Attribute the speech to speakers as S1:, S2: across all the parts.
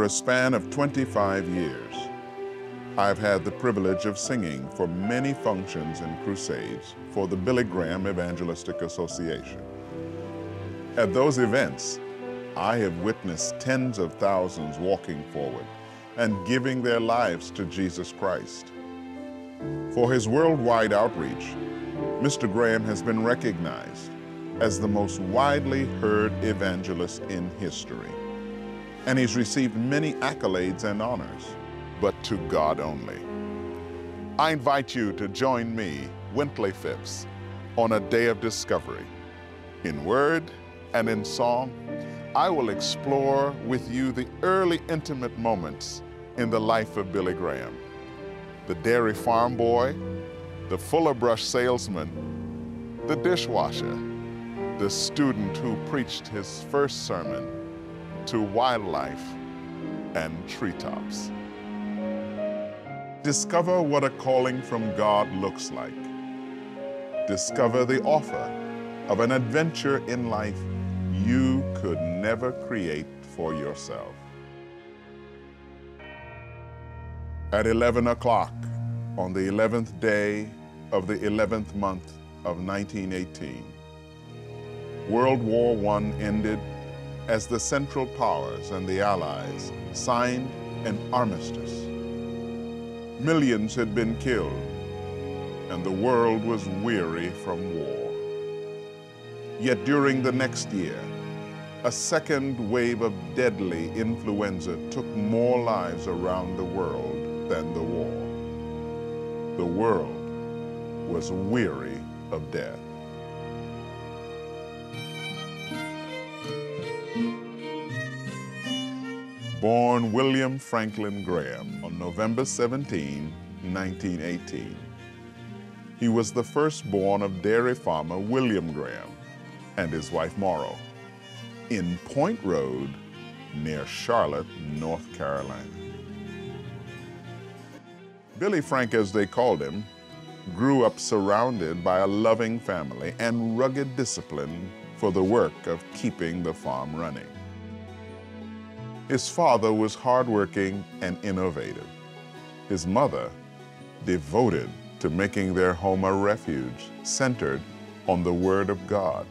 S1: a span of 25 years, I've had the privilege of singing for many functions and crusades for the Bili Gream Evangelistic Association. At those events, I have witnessed tens of thousands walking forward and giving their lives to Jesus Christ. For his worldwide outreach, Mr. Graham has been recognized as the most widely heard evangelist in history. And he's received many accolades and honors, but to God only. I invite you to join me, Wintley Phipps, on a day of discovery. In word and in song, I will explore with you the early intimate moments in the life of Bili Gream, the dairy farm boy, the Fuller Brush salesman, the dishwasher, the student who preached his first sermon to wildlife and treetops. Discover what a calling from God looks like. Discover the offer of an adventure in life you could never create for yourself. At 11 o'clock on the 11th day of the 11th month of 1918, World War I ended as the Central Powers and the Allies signed an armistice. Millions had been killed, and the world was weary from war. Yet during the next year, a second wave of deadly influenza took more lives around the world than the war. The world was weary of death. Born William Franklin Graham on November 17, 1918. He was the firstborn of dairy farmer William Graham and his wife Morrow in Point Road near Charlotte, North Carolina. Billy Frank, as they called him, grew up surrounded by a loving family and rugged discipline for the work of keeping the farm running. His father was hardworking and innovative. His mother, devoted to making their home a refuge centered on the Word of God.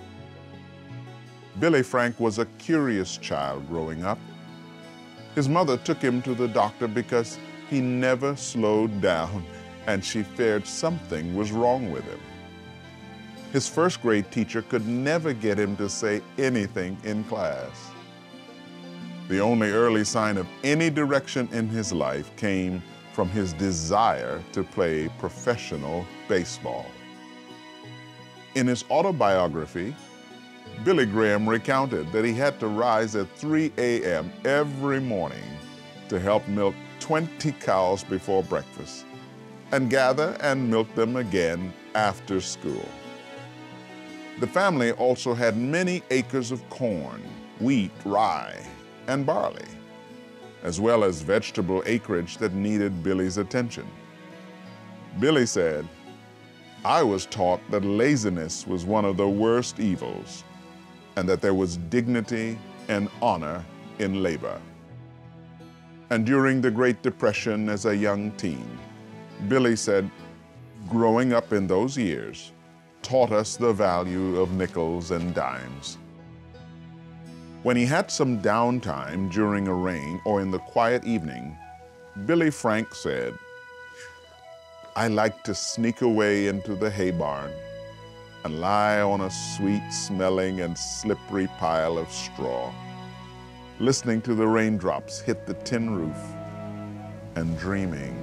S1: Billy Frank was a curious child growing up. His mother took him to the doctor because he never slowed down and she feared something was wrong with him. His first grade teacher could never get him to say anything in class. The only early sign of any direction in his life came from his desire to play professional baseball. In his autobiography, Bili Gream recounted that he had to rise at 3 a.m. every morning to help milk 20 cows before breakfast and gather and milk them again after school. The family also had many acres of corn, wheat, rye, and barley, as well as vegetable acreage that needed Billy's attention. Billy said, "I was taught that laziness was one of the worst evils and that there was dignity and honor in labor." And during the Great Depression as a young teen, Billy said, growing up in those years taught us the value of nickels and dimes. When he had some downtime during a rain or in the quiet evening, Billy Frank said, "I like to sneak away into the hay barn and lie on a sweet-smelling and slippery pile of straw, listening to the raindrops hit the tin roof and dreaming."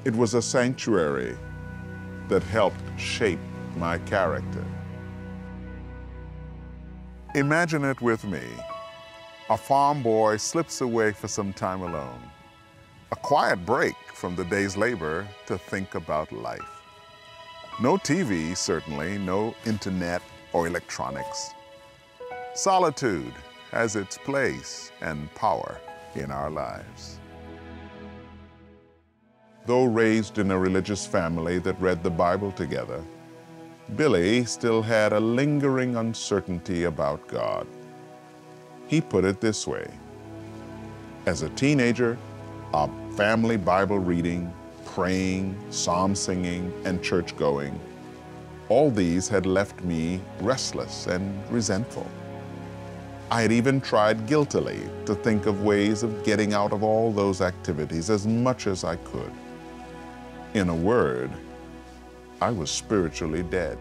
S1: It was a sanctuary that helped shape my character. Imagine it with me. A farm boy slips away for some time alone, a quiet break from the day's labor to think about life. No TV, certainly, no internet or electronics. Solitude has its place and power in our lives. Though raised in a religious family that read the Bible together, Billy still had a lingering uncertainty about God. He put it this way: As a teenager, a family Bible reading, praying, psalm singing, and church going, all these had left me restless and resentful. I had even tried guiltily to think of ways of getting out of all those activities as much as I could. In a word, I was spiritually dead.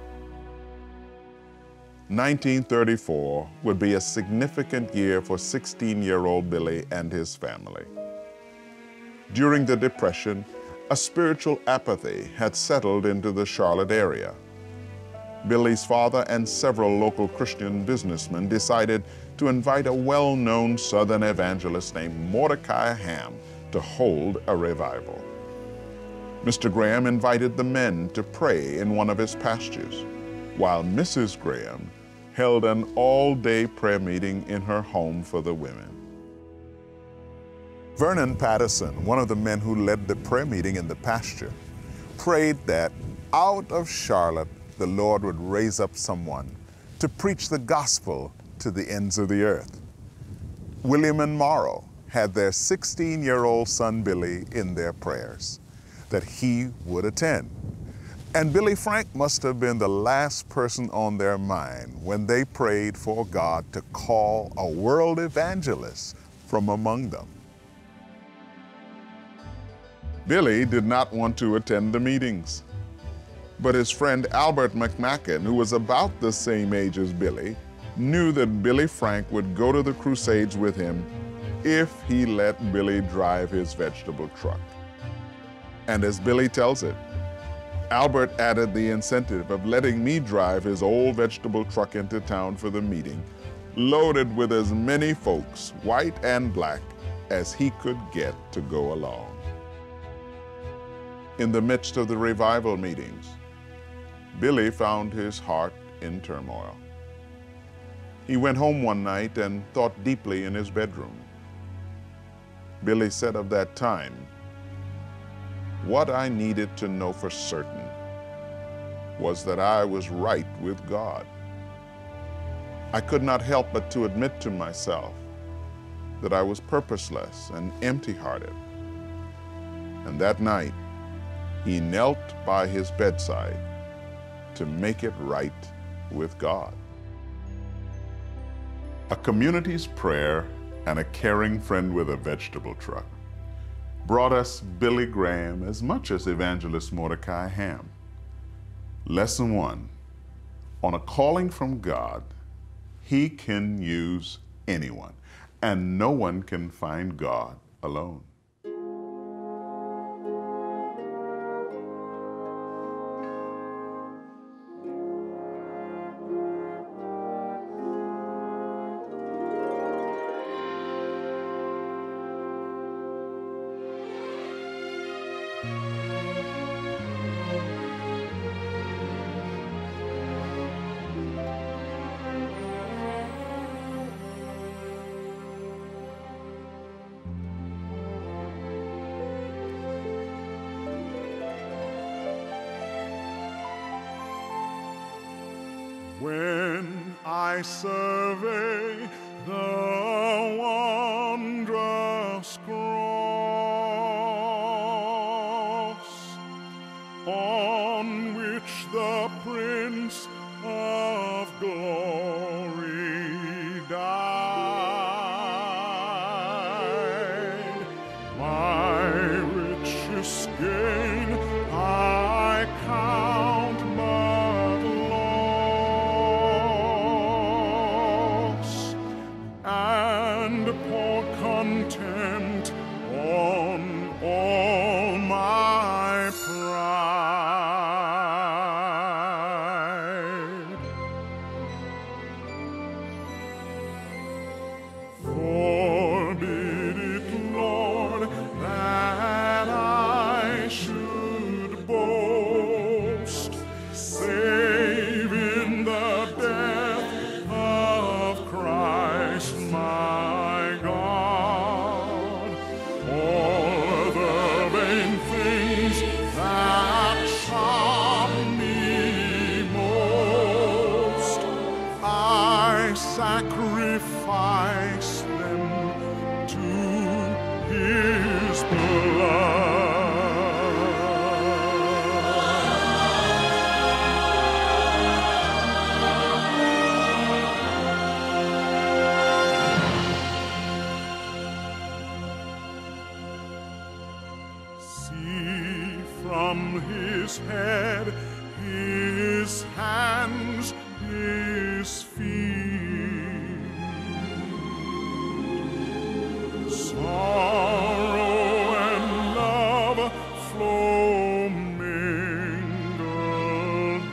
S1: 1934 would be a significant year for 16-year-old Billy and his family. During the Depression, a spiritual apathy had settled into the Charlotte area. Billy's father and several local Christian businessmen decided to invite a well-known Southern evangelist named Mordecai Ham to hold a revival. Mr. Graham invited the men to pray in one of his pastures, while Mrs. Graham held an all-day prayer meeting in her home for the women. Vernon Patterson, one of the men who led the prayer meeting in the pasture, prayed that out of Charlotte, the Lord would raise up someone to preach the gospel to the ends of the earth. William and Morrow had their 16-year-old son Billy in their prayers, that he would attend. And Billy Frank must have been the last person on their mind when they prayed for God to call a world evangelist from among them. Billy did not want to attend the meetings, but his friend Albert McMacken, who was about the same age as Billy, knew that Billy Frank would go to the crusades with him if he let Billy drive his vegetable truck. And as Billy tells it, Albert added the incentive of letting me drive his old vegetable truck into town for the meeting, loaded with as many folks, white and black, as he could get to go along. In the midst of the revival meetings, Billy found his heart in turmoil. He went home one night and thought deeply in his bedroom. Billy said of that time, "What I needed to know for certain was that I was right with God. I could not help but to admit to myself that I was purposeless and empty-hearted." And that night, he knelt by his bedside to make it right with God. A community's prayer and a caring friend with a vegetable truck brought us Bili Gream as much as evangelist Mordecai Ham. Lesson 1, on a calling from God, he can use anyone, and no one can find God alone.
S2: When I survey the wondrous cross on which the Prince of Glory died, my richest gain I count but loss, and pour content on all my pride. Forbid it, Lord, that I should boast, save in the death of Christ my God. All the vain things that charm me most, I sacrifice them to his head, his hands, his feet. Sorrow and love flow mingled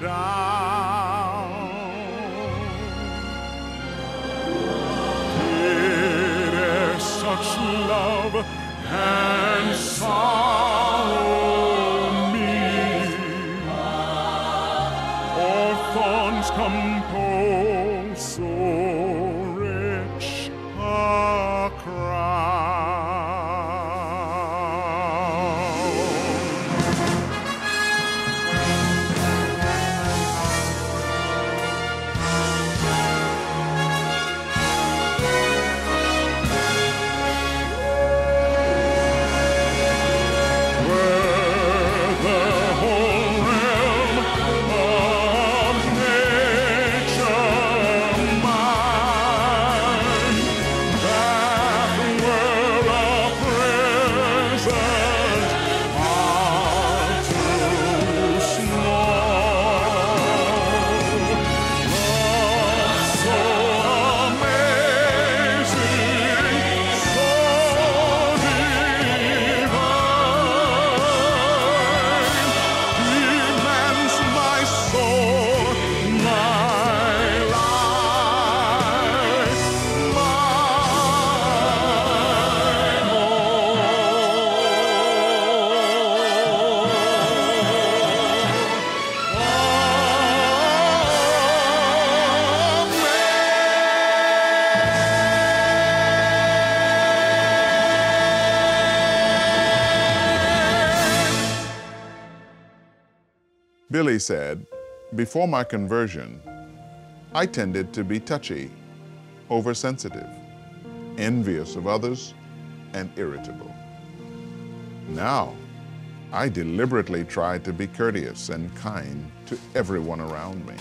S2: down. It is such love and sorrow meet, or thorns compose so rich a crown.
S1: Billy said, before my conversion, I tended to be touchy, oversensitive, envious of others, and irritable. Now, I deliberately try to be courteous and kind to everyone around me.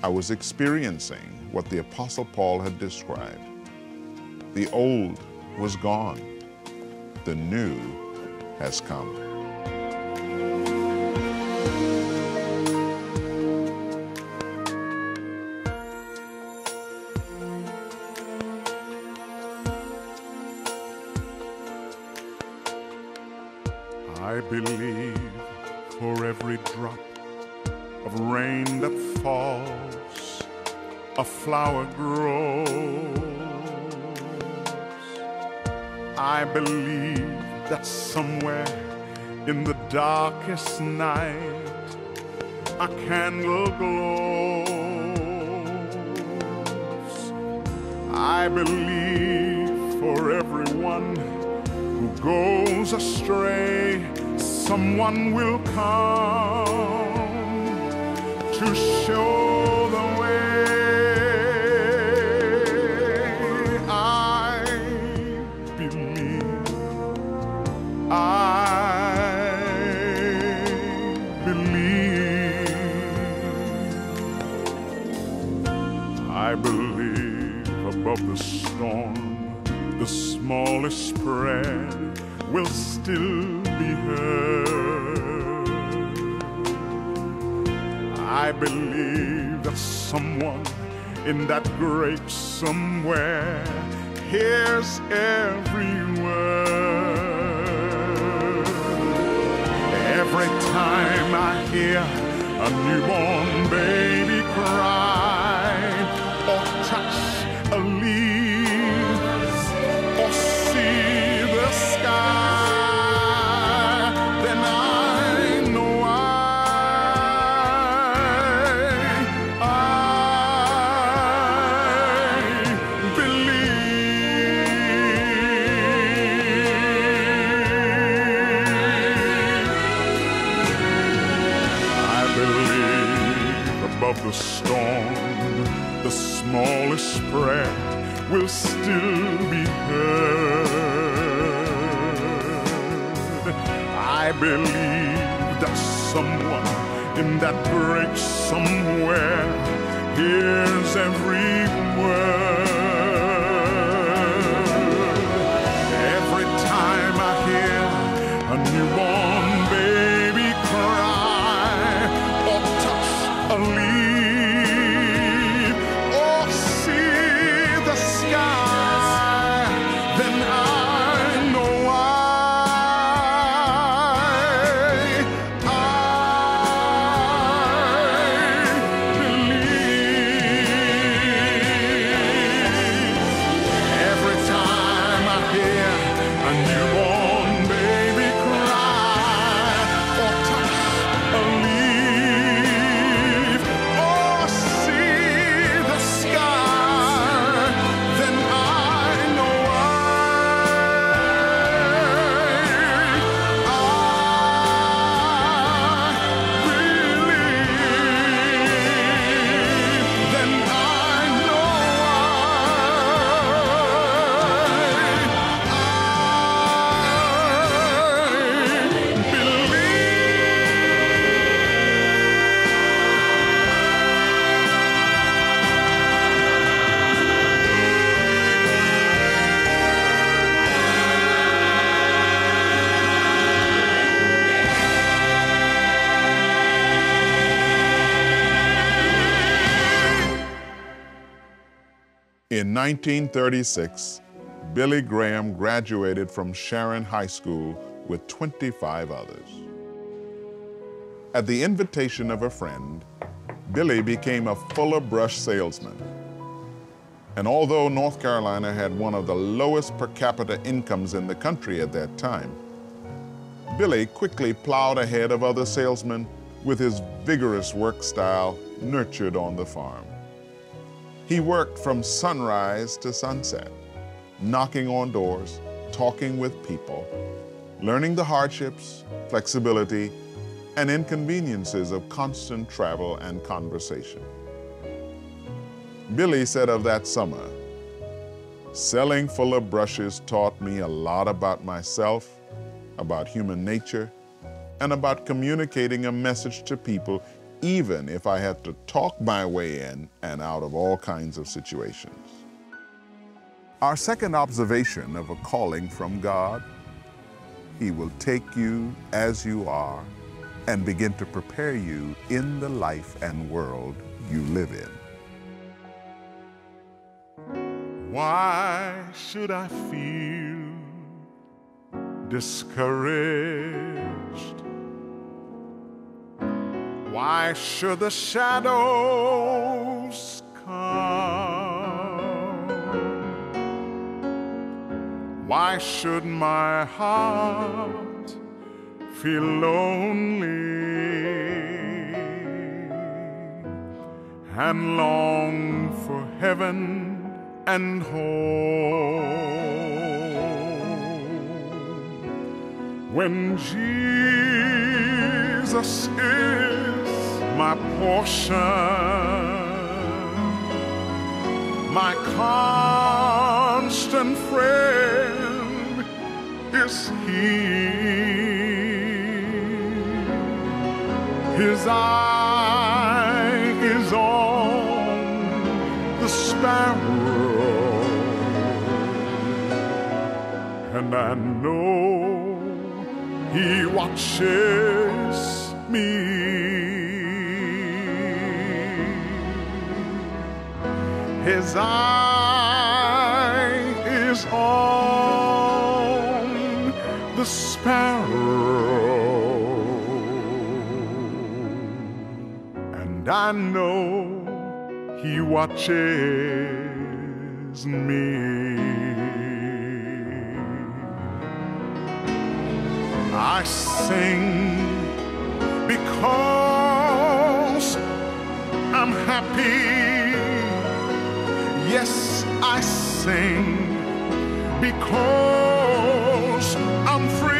S1: I was experiencing what the Apostle Paul had described. The old was gone. The new has come.
S2: I believe for every drop of rain that falls, a flower grows. I believe that somewhere in the darkest night, a candle glows. I believe for everyone who goes astray, someone will come to show the way. I believe, I believe above the storm, the smallest prayer will still be heard. I believe that someone in that great somewhere hears every word. Every time I hear a newborn baby cry, or touch a leaf, or see the sky, then I know I believe above the storm, the smallest prayer will still be heard. I believe that someone in that great somewhere hears every word. Every time I hear a newborn baby
S1: In 1936, Bili Gream graduated from Sharon High School with 25 others. At the invitation of a friend, Bili became a fuller brush salesman. And although North Carolina had one of the lowest per capita incomes in the country at that time, Bili quickly plowed ahead of other salesmen with his vigorous work style nurtured on the farm. He worked from sunrise to sunset, knocking on doors, talking with people, learning the hardships, flexibility, and inconveniences of constant travel and conversation. Bili said of that summer, "Selling fuller brushes taught me a lot about myself, about human nature, and about communicating a message to people, even if I had to talk my way in and out of all kinds of situations." Our second observation of a calling from God: He will take you as you are and begin to prepare you in the life and world you live in.
S2: Why should I feel discouraged? Why should the shadows come? Why should my heart feel lonely and long for heaven and home, when Jesus is my portion, my constant friend is He. His eye is on the sparrow, and I know He watches me. His eye is on the sparrow, and I know He watches me. I sing because I'm happy. Yes, I sing because I'm free.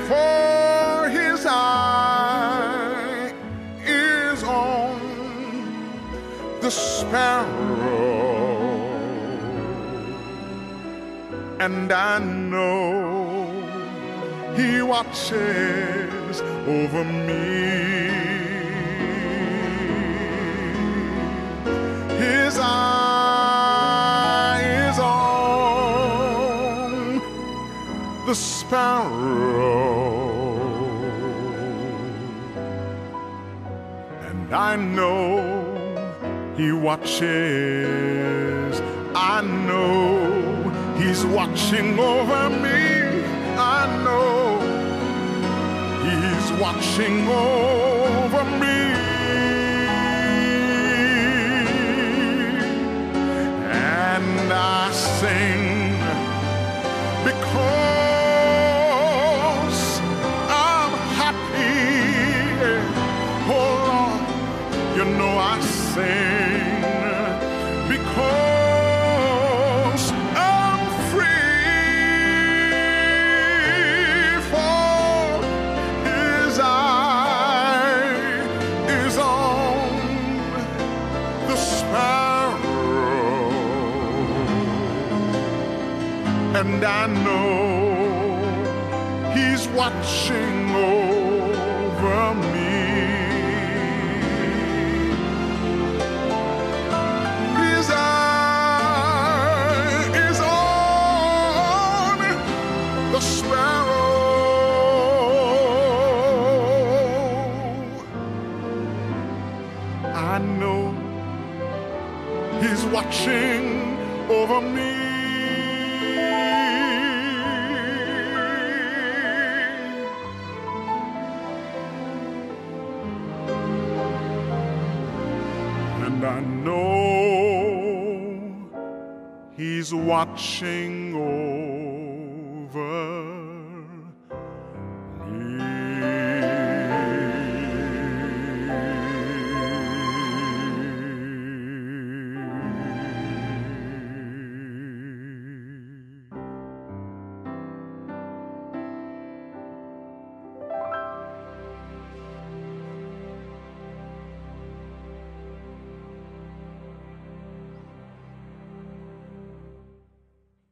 S2: For His eye is on the sparrow, and I know He watches over me. His eye is on the sparrow, and I know He watches. I know He's watching over me. I know He's watching over me. And I sing because I'm happy. Oh Lord, you know I sing because I'm free. For His eye is on the sparrow, and I know He's watching over me. His eye is on the sparrow, I know watching over me. And I know He's watching over me.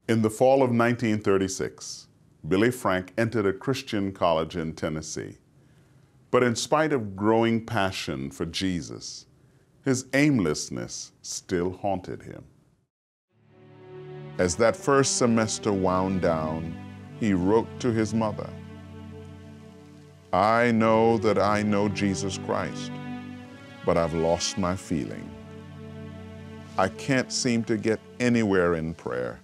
S1: In the fall of 1936, Billy Frank entered a Christian college in Tennessee. But in spite of growing passion for Jesus, his aimlessness still haunted him. As that first semester wound down, he wrote to his mother, "I know that I know Jesus Christ, but I've lost my feeling. I can't seem to get anywhere in prayer.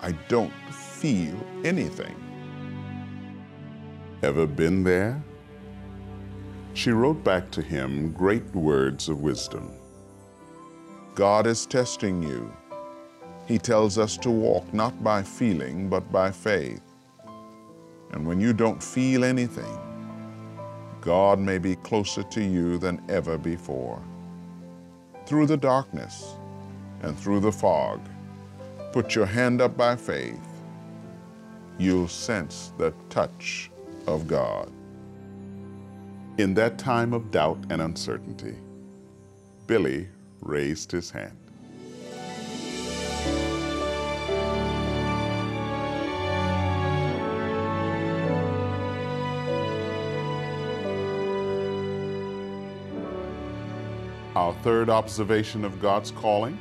S1: I don't feel anything." Ever been there? She wrote back to him great words of wisdom. God is testing you. He tells us to walk not by feeling, but by faith. And when you don't feel anything, God may be closer to you than ever before. Through the darkness and through the fog, put your hand up by faith. You'll sense the touch of God. In that time of doubt and uncertainty, Billy raised his hand. Our third observation of God's calling,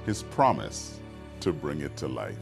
S1: His promise to bring it to life.